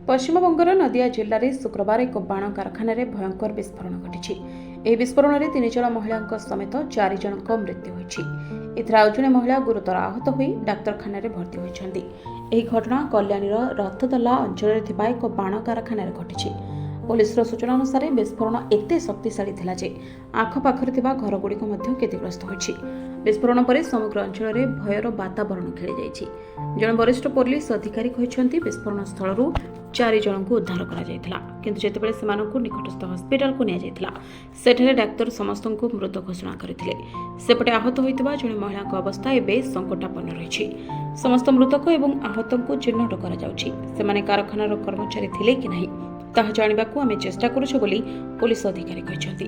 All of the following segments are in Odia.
ପଶ୍ଚିମବଙ୍ଗର ନଦିଆ ଜିଲ୍ଲାରେ ଶୁକ୍ରବାର ଏକ ବାଣ କାରଖାନାରେ ଭୟଙ୍କର ବିସ୍ଫୋରଣ ଘଟିଛି। ଏହି ବିସ୍ଫୋରଣରେ 3 ଜଣ ମହିଳାଙ୍କ ସମେତ 4 ଜଣଙ୍କ ମୃତ୍ୟୁ ହୋଇଛି। ଏଥିରେ ଆଉ ଜଣେ ମହିଳା ଗୁରୁତର ଆହତ ହୋଇ ଡାକ୍ତରଖାନାରେ ଭର୍ତ୍ତି ହୋଇଛନ୍ତି। ଏହି ଘଟଣା କଲ୍ୟାଣୀର ରଥଦଲା ଅଞ୍ଚଳରେ ଥିବା ଏକ ବାଣ କାରଖାନାରେ ଘଟିଛି। ପୁଲିସର ସୂଚନା ଅନୁସାରେ ବିସ୍ଫୋରଣ ଏତେ ଶକ୍ତିଶାଳୀ ଥିଲା ଯେ ଆଖପାଖରେ ଥିବା ଘରଗୁଡ଼ିକ ମଧ୍ୟ କ୍ଷତିଗ୍ରସ୍ତ ହୋଇଛି। ବିସ୍ଫୋରଣ ପରେ ସମଗ୍ର ଅଞ୍ଚଳରେ ଭୟର ବାତାବରଣ ଖେଳିଯାଇଛି। ଜଣେ ବରିଷ୍ଠ ପୋଲିସ ଅଧିକାରୀ କହିଛନ୍ତି ବିସ୍ଫୋରଣ ସ୍ଥଳରୁ 4 ଜଣଙ୍କୁ ଉଦ୍ଧାର କରାଯାଇଥିଲା, କିନ୍ତୁ ଯେତେବେଳେ ସେମାନଙ୍କୁ ନିକଟସ୍ଥ ହସ୍ପିଟାଲକୁ ନିଆଯାଇଥିଲା ସେଠାରେ ଡାକ୍ତର ସମସ୍ତଙ୍କୁ ମୃତ ଘୋଷଣା କରିଥିଲେ। ସେପଟେ ଆହତ ହୋଇଥିବା ଜଣେ ମହିଳାଙ୍କ ଅବସ୍ଥା ଏବେ ସଙ୍କଟାପନ୍ନ ରହିଛି। ସମସ୍ତ ମୃତକ ଏବଂ ଆହତଙ୍କୁ ଚିହ୍ନଟ କରାଯାଉଛି। ସେମାନେ କାରଖାନାର କର୍ମଚାରୀ ଥିଲେ କି ନାହିଁ ତାହା ଜାଣିବାକୁ ଆମେ ଚେଷ୍ଟା କରୁଛୁ ବୋଲି ପୁଲିସ ଅଧିକାରୀ କହିଛନ୍ତି।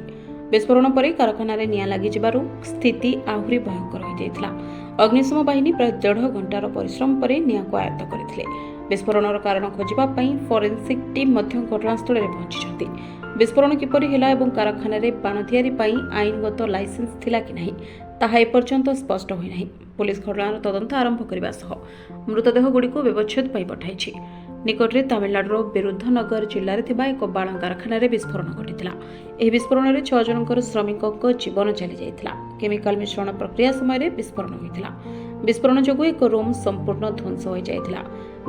ବିସ୍ଫୋରଣ ପରେ କାରଖାନାରେ ନିଆଁ ଲାଗିଯିବାରୁ ସ୍ଥିତି ଆହୁରି ଭୟଙ୍କର ହୋଇଯାଇଥିଲା। ଅଗ୍ନିଶମ ବାହିନୀ ପ୍ରାୟ 1.5 ଘଣ୍ଟାର ପରିଶ୍ରମ ପରେ ନିଆଁକୁ ଆୟତ୍ତ କରିଥିଲେ। ବିସ୍ଫୋରଣର କାରଣ ଖୋଜିବା ପାଇଁ ଫରେନ୍ସିକ୍ ଟିମ୍ ମଧ୍ୟ ଘଟଣାସ୍ଥଳରେ ପହଞ୍ଚିଛନ୍ତି। ବିସ୍ଫୋରଣ କିପରି ହେଲା ଏବଂ କାରଖାନାରେ ବାଣ ତିଆରି ପାଇଁ ଆଇନଗତ ଲାଇସେନ୍ସ ଥିଲା କି ନାହିଁ ତାହା ଏପର୍ଯ୍ୟନ୍ତ ସ୍ପଷ୍ଟ ହୋଇନାହିଁ। ପୁଲିସ ଘଟଣାର ତଦନ୍ତ ଆରମ୍ଭ କରିବା ସହ ମୃତଦେହଗୁଡ଼ିକୁ ବ୍ୟବଚ୍ଛେଦ ପାଇଁ ପଠାଇଛି। ନିକଟରେ ତାମିଲନାଡୁର ବିରୁଦ୍ଧନଗର ଜିଲ୍ଲାରେ ଥିବା ଏକ ବାଣ କାରଖାନାରେ ବିସ୍ଫୋରଣ ଘଟିଥିଲା। ଏହି ବିସ୍ଫୋରଣରେ 6 ଜଣଙ୍କର ଶ୍ରମିକଙ୍କ ଜୀବନ ଚାଲିଯାଇଥିଲା। କେମିକାଲ ମିଶ୍ରଣ ପ୍ରକ୍ରିୟା ସମୟରେ ବିସ୍ଫୋରଣ ହୋଇଥିଲା। ବିସ୍ଫୋରଣ ଯୋଗୁଁ ଏକ ରୁମ୍ ସମ୍ପୂର୍ଣ୍ଣ ଧ୍ୱଂସ ହୋଇଯାଇଥିଲା।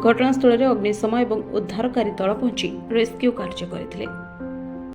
ଘଟଣାସ୍ଥଳରେ ଅଗ୍ନିଶମ ଏବଂ ଉଦ୍ଧାରକାରୀ ଦଳ ପହଞ୍ଚି ରେସ୍କ୍ୟୁ କାର୍ଯ୍ୟ କରିଥିଲେ।